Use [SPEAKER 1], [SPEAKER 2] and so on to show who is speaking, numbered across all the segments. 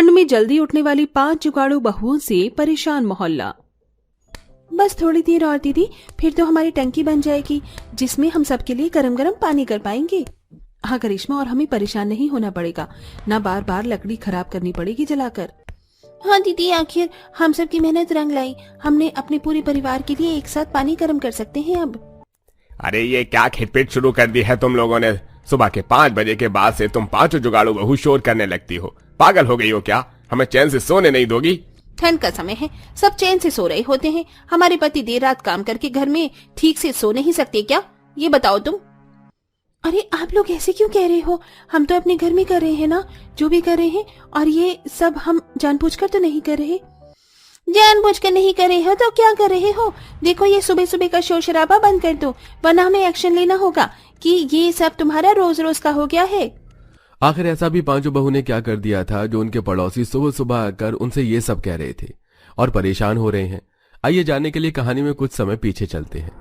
[SPEAKER 1] ठंड में जल्दी उठने वाली 5 जुगाड़ू बहुओं से परेशान मोहल्ला। बस थोड़ी देर और दीदी, फिर तो हमारी टंकी बन जाएगी जिसमें हम सबके लिए गरम गरम पानी कर पाएंगे। हाँ करिश्मा, और हमें परेशान नहीं होना पड़ेगा, ना बार बार लकड़ी खराब करनी पड़ेगी जलाकर। हाँ दीदी, आखिर हम सब की मेहनत रंग लाई। हमने अपने पूरे परिवार के लिए एक साथ पानी गर्म कर सकते हैं अब।
[SPEAKER 2] अरे ये क्या खिटपिट शुरू कर दी है तुम लोगों ने। सुबह के 5 बजे के बाद से तुम 5 जुगाड़ू बहू शोर करने लगती हो। पागल हो गई हो क्या? हमें चैन से सोने नहीं दोगी?
[SPEAKER 1] ठंड का समय है, सब चैन से सो रहे होते हैं। हमारे पति देर रात काम करके घर में ठीक से सो नहीं सकते क्या? ये बताओ तुम। अरे आप लोग ऐसे क्यों कह रहे हो? हम तो अपने घर में कर रहे हैं ना, जो भी कर रहे हैं। और ये सब हम जानबूझकर तो नहीं कर रहे। जानबूझकर नहीं कर रहे हो तो क्या कर रहे हो? देखो ये सुबह सुबह का शोर शराबा बंद कर दो, वरना हमें एक्शन लेना होगा कि ये सब तुम्हारा रोज रोज का हो गया है।
[SPEAKER 3] आखिर ऐसा भी 5 बहू ने क्या कर दिया था जो उनके पड़ोसी सुबह सुबह आकर उनसे ये सब कह रहे थे और परेशान हो रहे हैं? आइए जानने के लिए कहानी में कुछ समय पीछे चलते हैं,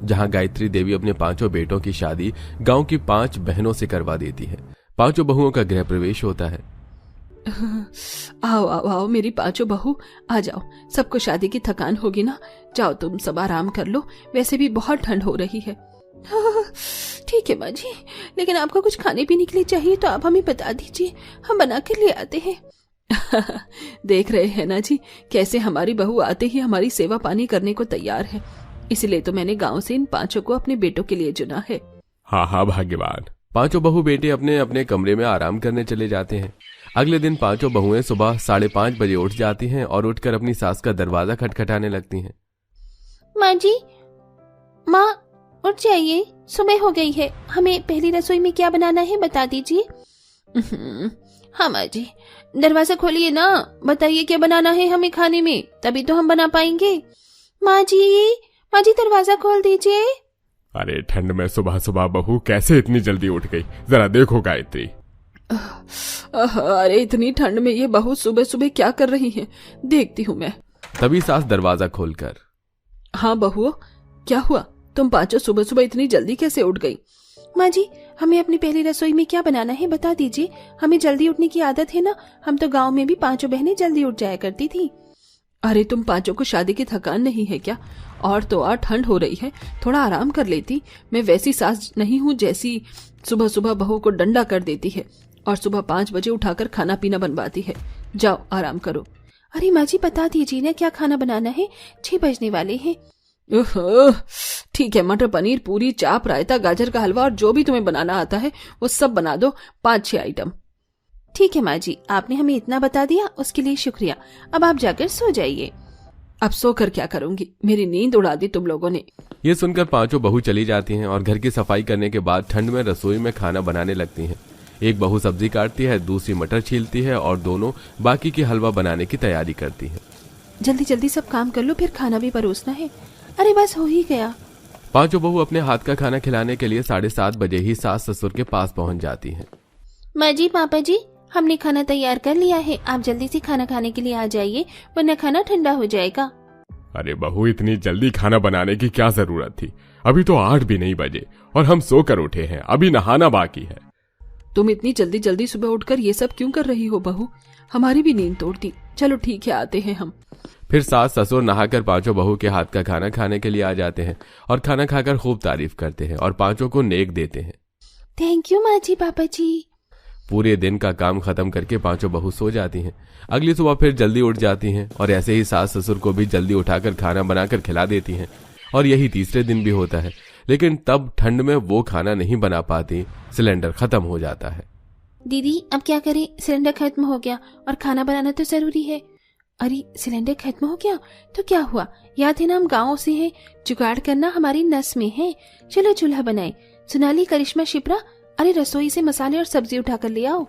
[SPEAKER 3] जहां गायत्री देवी अपने 5 बेटों की शादी गांव की 5 बहनों से करवा देती है। 5 बहुओं का गृह प्रवेश होता है।
[SPEAKER 1] आओ आओ आओ मेरी 5 बहू, आ जाओ। सबको शादी की थकान होगी ना, जाओ तुम सब आराम कर लो, वैसे भी बहुत ठंड हो रही है। ठीक है माँ जी, लेकिन आपको कुछ खाने पीने के लिए चाहिए तो आप हमें बता दीजिए, हम बना कर ले आते हैं। देख रहे हैं ना जी, कैसे हमारी बहू आते ही हमारी सेवा पानी करने को तैयार है। इसलिए तो मैंने गांव से इन 5 को अपने बेटों के लिए चुना है।
[SPEAKER 2] हाँ भाग्यवान।
[SPEAKER 3] 5 बहू बेटे अपने अपने कमरे में आराम करने चले जाते हैं। अगले दिन 5 बहुएं सुबह 5:30 बजे उठ जाती हैं और उठकर अपनी सास का दरवाजा खटखटाने लगती हैं।
[SPEAKER 1] माँ जी, माँ उठ जाइए, सुबह हो गई है। हमें पहली रसोई में क्या बनाना है बता दीजिए। हाँ माँ जी, दरवाजा खोलिए ना, बताइए क्या बनाना है हमें खाने में, तभी तो हम बना पाएंगे। माँ जी दरवाजा खोल दीजिए।
[SPEAKER 2] अरे ठंड में सुबह सुबह बहू कैसे इतनी जल्दी उठ गई, जरा देखो गायत्री।
[SPEAKER 1] अरे इतनी ठंड में ये बहू सुबह सुबह क्या कर रही है, देखती हूँ मैं।
[SPEAKER 3] तभी सास दरवाजा खोलकर,
[SPEAKER 1] हाँ बहू, क्या हुआ? तुम 5 सुबह सुबह इतनी जल्दी कैसे उठ गई? माँ जी, हमें अपनी पहली रसोई में क्या बनाना है बता दीजिए, हमें जल्दी उठने की आदत है ना। हम तो गांव में भी 5 बहनें जल्दी उठ जाया करती थी। अरे तुम 5 को शादी की थकान नहीं है क्या? और तो और ठंड हो रही है, थोड़ा आराम कर लेती। मैं वैसी सास नहीं हूँ जैसी सुबह सुबह बहू को डंडा कर देती है और सुबह 5 बजे उठाकर खाना पीना बनवाती है। जाओ आराम करो। अरे माँ जी बता दीजिए ना क्या खाना बनाना है, 6 बजने वाले हैं। ठीक है, मटर पनीर, पूरी, चाप, रायता, गाजर का हलवा और जो भी तुम्हें बनाना आता है वो सब बना दो, 5-6 आइटम। ठीक है माँ जी, आपने हमें इतना बता दिया उसके लिए शुक्रिया। अब आप जाकर सो जाइए। अब सोकर क्या करूंगी, मेरी नींद उड़ा दी तुम लोगों ने।
[SPEAKER 3] ये सुनकर 5 बहू चली जाती हैं और घर की सफाई करने के बाद ठंड में रसोई में खाना बनाने लगती हैं। एक बहू सब्जी काटती है, दूसरी मटर छीलती है और दोनों बाकी की हलवा बनाने की तैयारी करती हैं।
[SPEAKER 1] जल्दी जल्दी सब काम कर लो, फिर खाना भी परोसना है। अरे बस हो ही गया।
[SPEAKER 3] 5 बहू अपने हाथ का खाना खिलाने के लिए 7:30 बजे ही सास ससुर के पास पहुंच जाती हैं।
[SPEAKER 1] माँ जी, पापा जी, हमने खाना तैयार कर लिया है, आप जल्दी से खाना खाने के लिए आ जाइए, वरना खाना ठंडा हो जाएगा।
[SPEAKER 2] अरे बहू, इतनी जल्दी खाना बनाने की क्या जरूरत थी? अभी तो 8 भी नहीं बजे और हम सोकर उठे हैं, अभी नहाना बाकी है।
[SPEAKER 1] तुम इतनी जल्दी जल्दी सुबह उठकर ये सब क्यों कर रही हो बहू? हमारी भी नींद तोड़ती। चलो ठीक है, आते हैं हम।
[SPEAKER 3] फिर सास ससुर नहाकर 5 बहू के हाथ का खाना खाने के लिए आ जाते हैं और खाना खाकर खूब तारीफ करते हैं और 5 को नेक देते हैं।
[SPEAKER 1] थैंक यू माँ जी, पापा जी।
[SPEAKER 3] पूरे दिन का काम खत्म करके 5 बहू सो जाती हैं। अगली सुबह फिर जल्दी उठ जाती हैं और ऐसे ही सास ससुर को भी जल्दी उठाकर खाना बनाकर खिला देती हैं। और यही तीसरे दिन भी होता है, लेकिन तब ठंड में वो खाना नहीं बना पाती, सिलेंडर खत्म हो जाता है।
[SPEAKER 1] दीदी अब क्या करें, सिलेंडर खत्म हो गया और खाना बनाना तो जरूरी है। अरे सिलेंडर खत्म हो गया तो क्या हुआ, याद है ना हम गाँव से हैं, जुगाड़ करना हमारी नस में है। चलो चूल्हा बनाए। सोनाली, करिश्मा, शिप्रा, अरे रसोई से मसाले और सब्जी उठाकर ले आओ।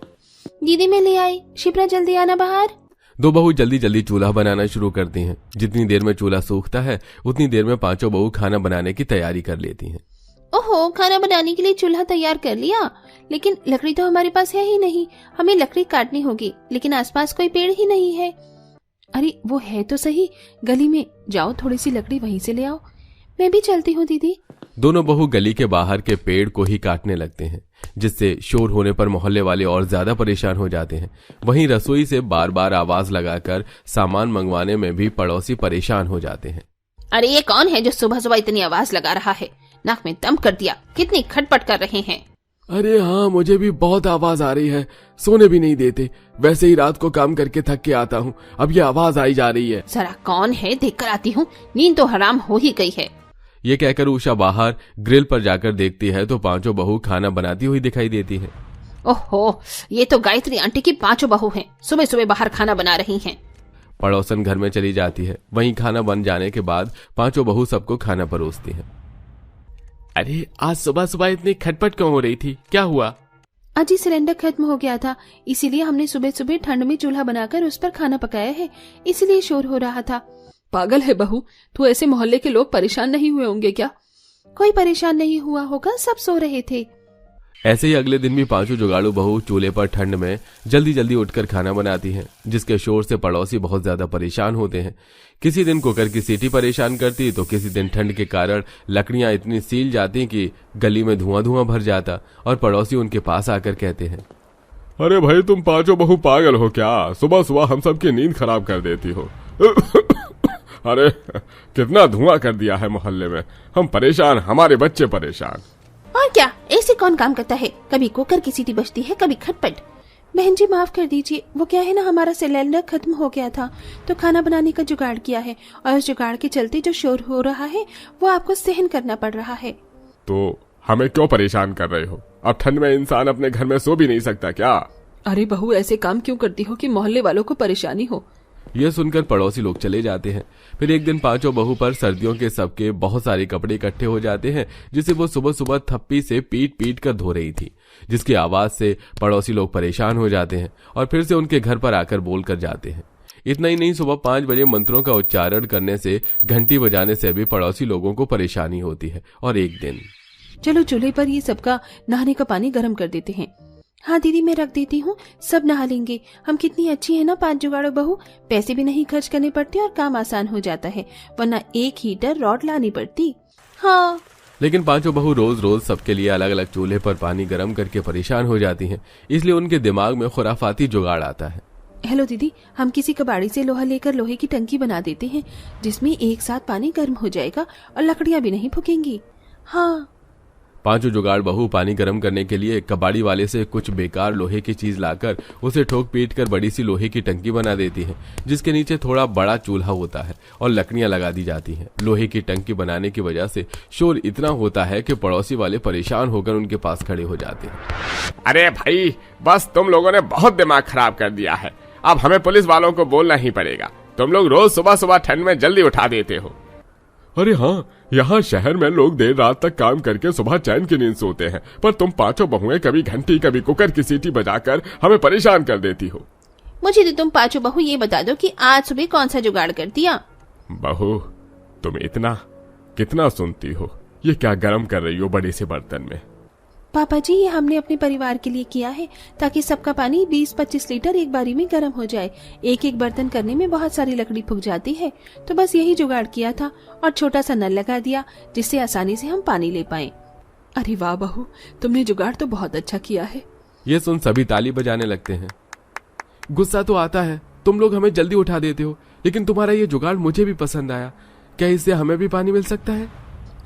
[SPEAKER 1] दीदी मैं ले आई, शिप्रा जल्दी आना बाहर।
[SPEAKER 3] 2 बहू जल्दी जल्दी चूल्हा बनाना शुरू करती हैं। जितनी देर में चूल्हा सूखता है उतनी देर में 5 बहू खाना बनाने की तैयारी कर लेती हैं।
[SPEAKER 1] ओहो, खाना बनाने के लिए चूल्हा तैयार कर लिया, लेकिन लकड़ी तो हमारे पास है ही नहीं। हमें लकड़ी काटनी होगी, लेकिन आसपास कोई पेड़ ही नहीं है। अरे वो है तो सही, गली में जाओ, थोड़ी सी लकड़ी वहीं से ले आओ। मैं भी चलती हूँ दीदी।
[SPEAKER 3] दोनों बहू गली के बाहर के पेड़ को ही काटने लगते हैं, जिससे शोर होने पर मोहल्ले वाले और ज्यादा परेशान हो जाते हैं। वहीं रसोई से बार बार आवाज लगाकर सामान मंगवाने में भी पड़ोसी परेशान हो जाते हैं।
[SPEAKER 1] अरे ये कौन है जो सुबह सुबह इतनी आवाज लगा रहा है? नाक में दम कर दिया, कितनी खटपट कर रहे हैं।
[SPEAKER 3] अरे हाँ, मुझे भी बहुत आवाज आ रही है, सोने भी नहीं देते। वैसे ही रात को काम करके थक के आता हूँ, अब ये आवाज आई जा रही है।
[SPEAKER 1] जरा कौन है देख कर आती हूँ, नींद तो हराम हो ही गई है।
[SPEAKER 3] ये कहकर उषा बाहर ग्रिल पर जाकर देखती है तो पांचों बहू खाना बनाती हुई दिखाई देती हैं।
[SPEAKER 1] ओहो, ये तो गायत्री आंटी की पांचों बहू हैं, सुबह सुबह बाहर खाना बना रही हैं।
[SPEAKER 3] पड़ोसन घर में चली जाती है। वहीं खाना बन जाने के बाद पांचों बहू सबको खाना परोसती हैं। अरे आज सुबह सुबह इतनी खटपट क्यों हो रही थी, क्या हुआ?
[SPEAKER 1] अजी सिलेंडर खत्म हो गया था, इसीलिए हमने सुबह सुबह ठंड में चूल्हा बनाकर उस पर खाना पकाया है, इसीलिए शोर हो रहा था। पागल है बहू, तू ऐसे मोहल्ले के लोग परेशान नहीं हुए होंगे क्या? कोई परेशान नहीं हुआ होगा, सब सो रहे थे।
[SPEAKER 3] ऐसे ही अगले दिन भी पांचों जुगाड़ू बहू चूल्हे पर ठंड में जल्दी जल्दी उठकर खाना बनाती हैं, जिसके शोर से पड़ोसी बहुत ज्यादा परेशान होते हैं। किसी दिन कुकर की सीटी परेशान करती तो किसी दिन ठंड के कारण लकड़ियां इतनी सील जाती कि गली में धुआं धुआं भर जाता और पड़ोसी उनके पास आकर कहते हैं,
[SPEAKER 2] अरे भाई तुम पांचों बहू पागल हो क्या? सुबह सुबह हम सबकी नींद खराब कर देती हो। अरे कितना धुआं कर दिया है मोहल्ले में, हम परेशान, हमारे बच्चे परेशान।
[SPEAKER 1] और क्या, ऐसे कौन काम करता है? कभी कुकर की सीटी बजती है, कभी खटपट। बहन जी माफ कर दीजिए, वो क्या है ना, हमारा सिलेंडर खत्म हो गया था तो खाना बनाने का जुगाड़ किया है, और उस जुगाड़ के चलते जो शोर हो रहा है वो आपको सहन करना पड़ रहा है।
[SPEAKER 2] तो हमें क्यों परेशान कर रहे हो? अब ठंड में इंसान अपने घर में सो भी नहीं सकता क्या?
[SPEAKER 1] अरे बहू, ऐसे काम क्यों करती हो कि मोहल्ले वालों को परेशानी हो?
[SPEAKER 3] यह सुनकर पड़ोसी लोग चले जाते हैं। फिर एक दिन पांचों बहू पर सर्दियों के सबके बहुत सारे कपड़े इकट्ठे हो जाते हैं, जिसे वो सुबह सुबह थप्पी से पीट पीट कर धो रही थी, जिसकी आवाज से पड़ोसी लोग परेशान हो जाते हैं और फिर से उनके घर पर आकर बोल कर जाते हैं। इतना ही नहीं, सुबह 5 बजे मंत्रों का उच्चारण करने से, घंटी बजाने से भी पड़ोसी लोगों को परेशानी होती है। और एक दिन,
[SPEAKER 1] चलो चूल्हे पर ये सबका नहाने का पानी गर्म कर देते हैं। हाँ दीदी, मैं रख देती हूँ, सब नहा लेंगे। हम कितनी अच्छी है ना 5 जुगाड़ो बहू, पैसे भी नहीं खर्च करने पड़ते और काम आसान हो जाता है, वरना एक हीटर रॉड लानी पड़ती। हाँ,
[SPEAKER 3] लेकिन पांचों बहू रोज रोज सबके लिए अलग अलग चूल्हे पर पानी गर्म करके परेशान हो जाती हैं, इसलिए उनके दिमाग में खुराफाती जुगाड़ आता है।
[SPEAKER 1] हेलो दीदी, हम किसी कबाड़ी से लोहा लेकर लोहे की टंकी बना देते हैं, जिसमें एक साथ पानी गर्म हो जाएगा और लकड़ियाँ भी नहीं फूकेंगी। हाँ।
[SPEAKER 3] पांचों जुगाड़ बहू पानी गर्म करने के लिए कबाड़ी वाले से कुछ बेकार लोहे की चीज लाकर उसे ठोक पीट कर बड़ी सी लोहे की टंकी बना देती हैं, जिसके नीचे थोड़ा बड़ा चूल्हा होता है और लकड़ियां लगा दी जाती हैं। लोहे की टंकी बनाने की वजह से शोर इतना होता है कि पड़ोसी वाले परेशान होकर उनके पास खड़े हो जाते हैं।
[SPEAKER 2] अरे भाई, बस तुम लोगों ने बहुत दिमाग खराब कर दिया है, अब हमें पुलिस वालों को बोलना ही पड़ेगा। तुम लोग रोज सुबह सुबह ठंड में जल्दी उठा देते हो।
[SPEAKER 4] अरे हाँ, यहाँ शहर में लोग देर रात तक काम करके सुबह चैन की नींद सोते हैं, पर तुम पांचों बहुएं कभी घंटी कभी कुकर की सीटी बजाकर हमें परेशान कर देती हो।
[SPEAKER 1] मुझे तो तुम पांचों बहू ये बता दो कि आज सुबह कौन सा जुगाड़ कर दिया?
[SPEAKER 4] बहू, तुम इतना कितना सुनती हो? ये क्या गरम कर रही हो बड़े से बर्तन में?
[SPEAKER 1] पापा जी, ये हमने अपने परिवार के लिए किया है, ताकि सबका पानी 20-25 लीटर एक बारी में गर्म हो जाए। एक एक बर्तन करने में बहुत सारी लकड़ी फूक जाती है, तो बस यही जुगाड़ किया था और छोटा सा नल लगा दिया, जिससे आसानी से हम पानी ले पाए। अरे वाह बहू, तुमने जुगाड़ तो बहुत अच्छा किया है।
[SPEAKER 3] ये सुन सभी ताली बजाने लगते हैं। गुस्सा तो आता है, तुम लोग हमें जल्दी उठा देते हो, लेकिन तुम्हारा ये जुगाड़ मुझे भी पसंद आया। क्या इससे हमें भी पानी मिल सकता है?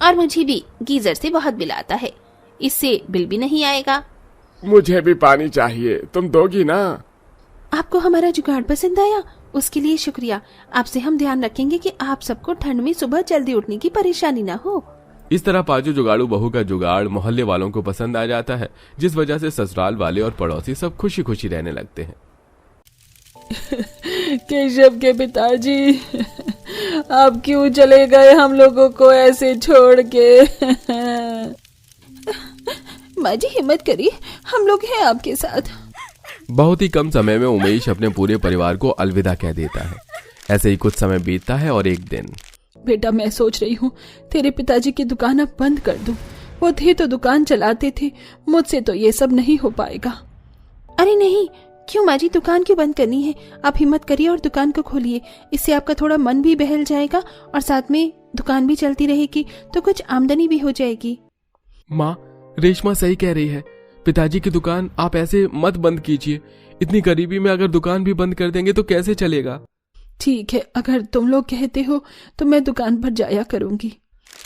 [SPEAKER 1] और मुझे भी, गीजर से बहुत बिल आता है, इससे बिल भी नहीं आएगा।
[SPEAKER 4] मुझे भी पानी चाहिए, तुम दोगी ना?
[SPEAKER 1] आपको हमारा जुगाड़ पसंद आया, उसके लिए शुक्रिया। आपसे हम ध्यान रखेंगे कि आप सबको ठंड में सुबह जल्दी उठने की परेशानी ना हो।
[SPEAKER 3] इस तरह पांचों जुगाड़ू बहू का जुगाड़ मोहल्ले वालों को पसंद आ जाता है, जिस वजह से ससुराल वाले और पड़ोसी सब खुशी खुशी रहने लगते हैं।
[SPEAKER 1] केशव के पिताजी, आप क्यों चले गए हम लोगों को ऐसे छोड़ के? माँ जी हिम्मत करिए, हम लोग हैं आपके साथ।
[SPEAKER 3] बहुत ही कम समय में उमेश अपने पूरे परिवार को अलविदा कह देता है। ऐसे ही कुछ समय बीतता है और एक दिन,
[SPEAKER 1] बेटा मैं सोच रही हूँ तेरे पिताजी की दुकान अब बंद कर दूं। वो थे तो दुकान चलाते थे, मुझसे तो ये सब नहीं हो पाएगा। अरे नहीं, क्यों माँ जी, दुकान क्यों बंद करनी है? आप हिम्मत करिए और दुकान को खोलिए, इससे आपका थोड़ा मन भी बहल जाएगा और साथ में दुकान भी चलती रहेगी तो कुछ आमदनी भी हो जाएगी।
[SPEAKER 3] माँ, रेशमा सही कह रही है। पिताजी की दुकान आप ऐसे मत बंद कीजिए। इतनी गरीबी में अगर दुकान भी बंद कर देंगे तो कैसे चलेगा।
[SPEAKER 1] ठीक है, अगर तुम लोग कहते हो तो मैं दुकान पर जाया करूंगी।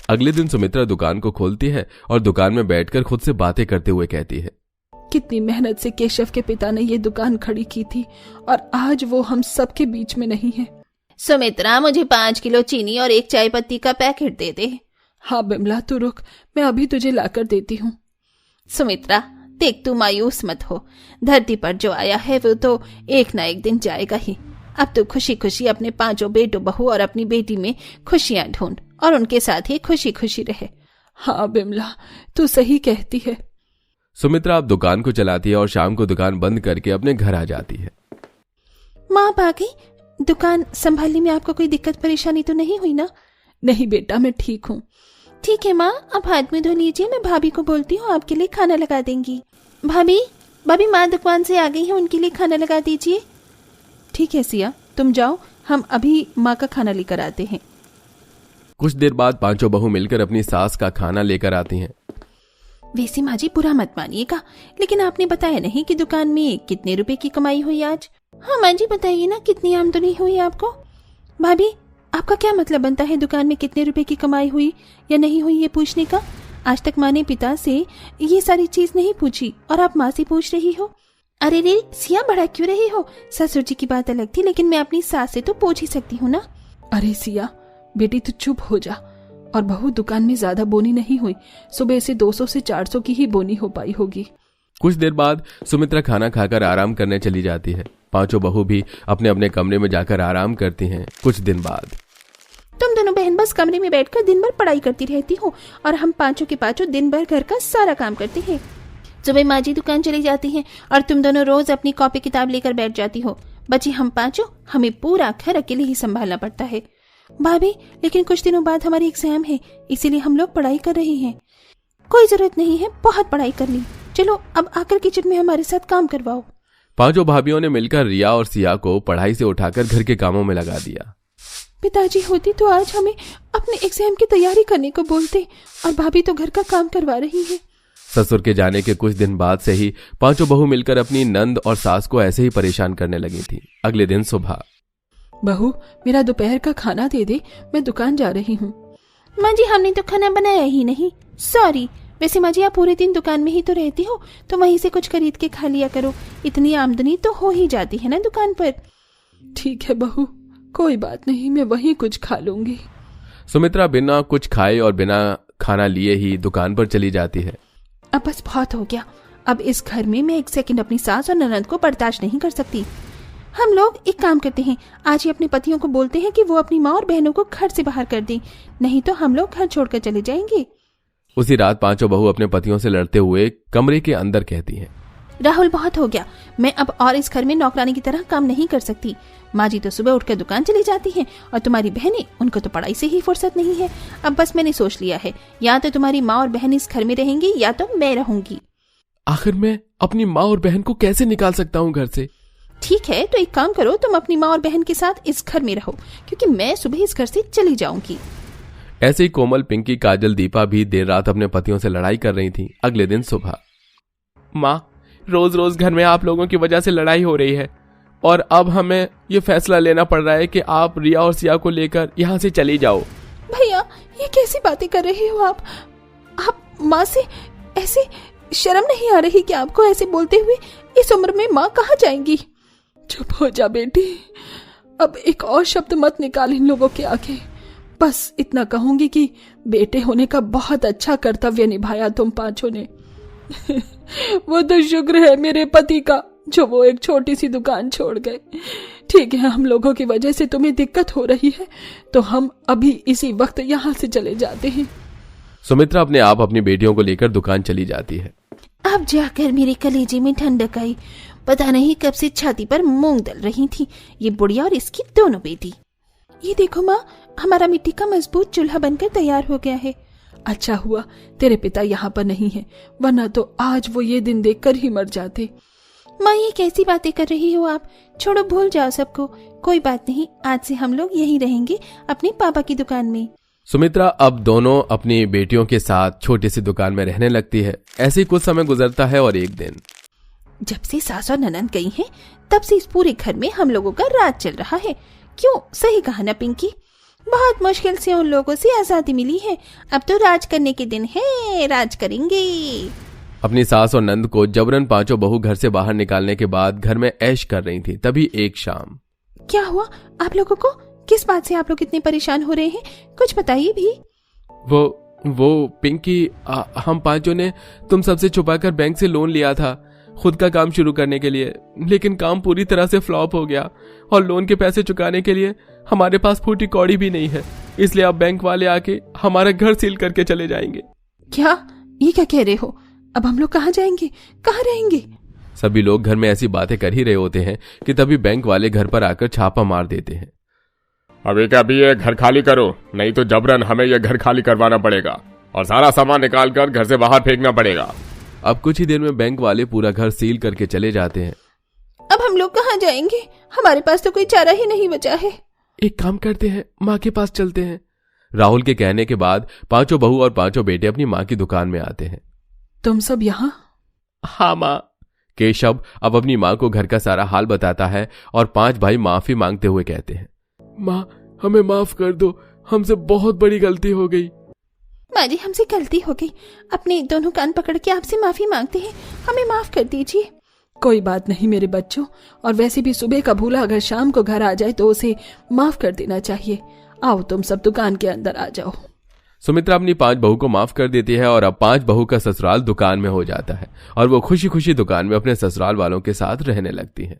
[SPEAKER 3] अगले दिन सुमित्रा दुकान को खोलती है और दुकान में बैठकर खुद से बातें करते हुए कहती है,
[SPEAKER 1] कितनी मेहनत से केशव के पिता ने ये दुकान खड़ी की थी और आज वो हम सबके बीच में नहीं है।
[SPEAKER 5] सुमित्रा, मुझे 5 किलो चीनी और 1 चाय पत्ती का पैकेट दे दे।
[SPEAKER 1] हाँ बिमला, तू रुक, मैं अभी तुझे लाकर देती हूँ।
[SPEAKER 5] सुमित्रा, देख, तू मायूस मत हो। धरती पर जो आया है वो तो एक ना एक दिन जाएगा ही। अब तू खुशी खुशी अपने 5 बेटों बहू और अपनी बेटी में खुशियां ढूंढ और उनके साथ ही खुशी खुशी रहे।
[SPEAKER 1] हाँ बिमला, तू सही कहती है।
[SPEAKER 3] सुमित्रा अब दुकान को चलाती है और शाम को दुकान बंद करके अपने घर आ जाती है।
[SPEAKER 1] माँ आ गई? दुकान संभालने में आपको कोई दिक्कत परेशानी तो नहीं हुई ना? नहीं बेटा, मैं ठीक हूँ।
[SPEAKER 5] ठीक है माँ, अब हाथ में धो लीजिए, मैं भाभी को बोलती हूँ आपके लिए खाना लगा देंगी। भाभी, माँ दुकान से आ गई है, उनके लिए खाना लगा दीजिए।
[SPEAKER 1] ठीक है सिया, तुम जाओ, हम अभी माँ का खाना लेकर आते हैं।
[SPEAKER 3] कुछ देर बाद 5 बहू मिलकर अपनी सास का खाना लेकर आती हैं।
[SPEAKER 5] वैसे माँ जी, बुरा मत मानिएगा, लेकिन आपने बताया नहीं कि दुकान में कितने रुपए की कमाई हुई आज। हाँ माँ जी, बताइए ना, कितनी आमदनी हुई आपको।
[SPEAKER 1] भाभी, आपका क्या मतलब बनता है दुकान में कितने रुपए की कमाई हुई या नहीं हुई ये पूछने का? आज तक माँ ने पिता से ये सारी चीज नहीं पूछी और आप माँ से पूछ रही हो।
[SPEAKER 5] अरे रे सिया, बड़ा क्यों रही हो? ससुर जी की बात अलग थी, लेकिन मैं अपनी सास से तो पूछ ही सकती हूँ ना।
[SPEAKER 1] अरे सिया बेटी, तू चुप हो जा। और बहू, दुकान में ज्यादा बोनी नहीं हुई, सुबह से 200 से 400 की ही बोनी हो पाई होगी।
[SPEAKER 3] कुछ देर बाद सुमित्रा खाना खाकर आराम करने चली जाती है। 5 बहू भी अपने अपने कमरे में जाकर आराम करती हैं। कुछ दिन बाद,
[SPEAKER 5] तुम दोनों बहन बस कमरे में बैठकर दिन भर पढ़ाई करती रहती हो और हम 5 के 5 दिन भर घर का सारा काम करते हैं। सुबह माँ जी दुकान चली जाती हैं और तुम दोनों रोज अपनी कॉपी किताब लेकर बैठ जाती हो। बची हम 5, हमें पूरा घर अकेले ही संभालना पड़ता है।
[SPEAKER 1] भाभी, लेकिन कुछ दिनों बाद हमारी एग्जाम है, इसीलिए हम लोग पढ़ाई कर रहे हैं।
[SPEAKER 5] कोई जरूरत नहीं है, बहुत पढ़ाई कर ली। चलो अब आकर किचन में हमारे साथ काम करवाओ।
[SPEAKER 3] 5 भाभियों ने मिलकर रिया और सिया को पढ़ाई से उठाकर घर के कामों में लगा दिया।
[SPEAKER 1] पिताजी होती तो आज हमें अपने एग्जाम की तैयारी करने को बोलते, और भाभी तो घर का काम करवा रही है।
[SPEAKER 3] ससुर के जाने के कुछ दिन बाद से ही 5 बहू मिलकर अपनी नंद और सास को ऐसे ही परेशान करने लगी थी। अगले दिन सुबह,
[SPEAKER 1] बहू, मेरा दोपहर का खाना दे दे, मैं दुकान जा रही हूँ।
[SPEAKER 5] माँ जी, हमने तो खाना बनाया ही नहीं। सॉरी। वैसे माँ जी, आप पूरे दिन दुकान में ही तो रहती हो, तो वहीं से कुछ खरीद के खा लिया करो। इतनी आमदनी तो हो ही जाती है ना दुकान पर।
[SPEAKER 1] ठीक है बहू, कोई बात नहीं, मैं वहीं कुछ खा लूंगी।
[SPEAKER 3] सुमित्रा बिना कुछ खाए और बिना खाना लिए ही दुकान पर चली जाती है।
[SPEAKER 1] अब बस बहुत हो गया। अब इस घर में मैं 1 सेकंड अपनी सास और ननद को बर्दाश्त नहीं कर सकती। हम लोग एक काम करते हैं, आज ही अपने पतियों को बोलते हैं कि वो अपनी माँ और बहनों को घर से बाहर कर दें, नहीं तो हम लोग घर छोड़कर चले जाएंगे।
[SPEAKER 3] उसी रात 5 बहू अपने पतियों से लड़ते हुए कमरे के अंदर कहती हैं,
[SPEAKER 5] राहुल, बहुत हो गया, मैं अब और इस घर में नौकरानी की तरह काम नहीं कर सकती। माँ जी तो सुबह उठकर दुकान चली जाती हैं और तुम्हारी बहनें, उनको तो पढ़ाई से ही फुर्सत नहीं है। अब बस मैंने सोच लिया है, या तो तुम्हारी माँ और बहन इस घर में रहेंगी या तो मैं रहूंगी।
[SPEAKER 3] आखिर मैं अपनी माँ और बहन को कैसे निकाल सकता हूँ घर से?
[SPEAKER 5] ठीक है, तो एक काम करो, तुम अपनी माँ और बहन के साथ इस घर में रहो, क्योंकि मैं सुबह इस घर से चली जाऊंगी।
[SPEAKER 3] ऐसे ही कोमल, पिंकी, काजल, दीपा भी देर रात अपने पतियों से लड़ाई कर रही थी। अगले दिन सुबह, माँ, रोज रोज घर में आप लोगों की वजह से लड़ाई हो रही है और अब हमें ये फैसला लेना पड़ रहा है कि आप रिया और सिया को लेकर यहाँ से चली जाओ।
[SPEAKER 1] भैया, ये कैसी बातें कर रहे हो आप माँ से ऐसे? शर्म नहीं आ रही कि आपको ऐसे बोलते हुए? इस उम्र में माँ कहाँ जाएंगी? चुप हो जा बेटी, अब एक और शब्द मत निकाल इन लोगों के आगे। बस इतना कहूंगी कि बेटे होने का बहुत अच्छा कर्तव्य निभाया तुम 5 ने। वो तो शुक्र है मेरे पति का, जो वो एक छोटी सी दुकान छोड़ गए। ठीक है, हम लोगों की वजह से तुम्हें दिक्कत हो रही है, तो हम अभी इसी वक्त यहाँ से चले जाते हैं।
[SPEAKER 3] सुमित्रा अपने आप अपनी बेटियों को लेकर दुकान चली जाती है।
[SPEAKER 5] अब जाकर मेरे कलेजे में ठंडक आई। पता नहीं कब से छाती पर मूंग दल रही थी ये बुढ़िया और इसकी दोनों बेटी।
[SPEAKER 1] ये देखो माँ, हमारा मिट्टी का मजबूत चूल्हा बनकर तैयार हो गया है। अच्छा हुआ तेरे पिता यहाँ पर नहीं है, वरना तो आज वो ये दिन देखकर ही मर जाते।
[SPEAKER 5] माँ, ये कैसी बातें कर रही हो आप? छोड़ो, भूल जाओ सबको। कोई बात नहीं, आज से हम लोग यहीं रहेंगे अपने पापा की दुकान में।
[SPEAKER 3] सुमित्रा अब दोनों अपनी बेटियों के साथ छोटी सी दुकान में रहने लगती है। ऐसे ही कुछ समय गुजरता है और एक दिन
[SPEAKER 5] जब से सास और ननद गई हैं, तब से इस पूरे घर में हम लोगों का राज चल रहा है। क्यों, सही कहा ना पिंकी, बहुत मुश्किल से उन लोगों से आजादी मिली है। अब तो राज करने के दिन है, राज करेंगे।
[SPEAKER 3] अपनी सास और नंद को जबरन पांचों बहू घर से बाहर निकालने के बाद घर में ऐश कर रही थी। तभी एक शाम
[SPEAKER 5] क्या हुआ आप लोगों को? किस बात से आप लोग इतने परेशान हो रहे हैं? कुछ बताइए भी।
[SPEAKER 3] वो पिंकी, हम पांचों ने तुम सबसे छुपाकर बैंक से लोन लिया था खुद का काम शुरू करने के लिए, लेकिन काम पूरी तरह से फ्लॉप हो गया और लोन के पैसे चुकाने के लिए हमारे पास फूटी कौड़ी भी नहीं है। इसलिए अब बैंक वाले आके हमारा घर सील करके चले जाएंगे।
[SPEAKER 5] क्या? ये क्या कह रहे हो? अब हम लोग कहाँ जाएंगे, कहाँ रहेंगे?
[SPEAKER 3] सभी लोग घर में ऐसी बातें कर ही रहे होते हैं कि तभी बैंक वाले घर पर आकर छापा मार देते हैं।
[SPEAKER 2] अभी क्या अभी ये घर खाली करो, नहीं तो जबरन हमें ये घर खाली करवाना पड़ेगा और सारा सामान निकाल कर घर से बाहर फेंकना पड़ेगा।
[SPEAKER 3] अब कुछ ही देर में बैंक वाले पूरा घर सील करके चले जाते हैं।
[SPEAKER 5] अब हम लोग कहाँ जाएंगे? हमारे पास तो कोई चारा ही नहीं बचा है।
[SPEAKER 3] एक काम करते हैं, माँ के पास चलते हैं। राहुल के कहने के बाद पांचों बहू और पांचों बेटे अपनी माँ की दुकान में आते हैं।
[SPEAKER 1] तुम सब यहाँ?
[SPEAKER 3] हाँ माँ। केशव अब अपनी माँ को घर का सारा हाल बताता है और पांच भाई माफी मांगते हुए कहते हैं, माँ हमें माफ कर दो, हमसे बहुत बड़ी गलती हो गई।
[SPEAKER 5] माँ जी, हमसे गलती हो गई। अपने दोनों कान पकड़ के आपसे माफी मांगते हैं, हमें माफ कर दीजिए।
[SPEAKER 1] कोई बात नहीं मेरे बच्चों, और वैसे भी सुबह का भूला अगर शाम को घर आ जाए तो उसे माफ कर देना चाहिए। आओ तुम सब दुकान के अंदर आ जाओ।
[SPEAKER 3] सुमित्रा अपनी पांच बहू को माफ कर देती है और अब पांच बहू का ससुराल दुकान में हो जाता है और वो खुशी खुशी दुकान में अपने ससुराल वालों के साथ रहने लगती है।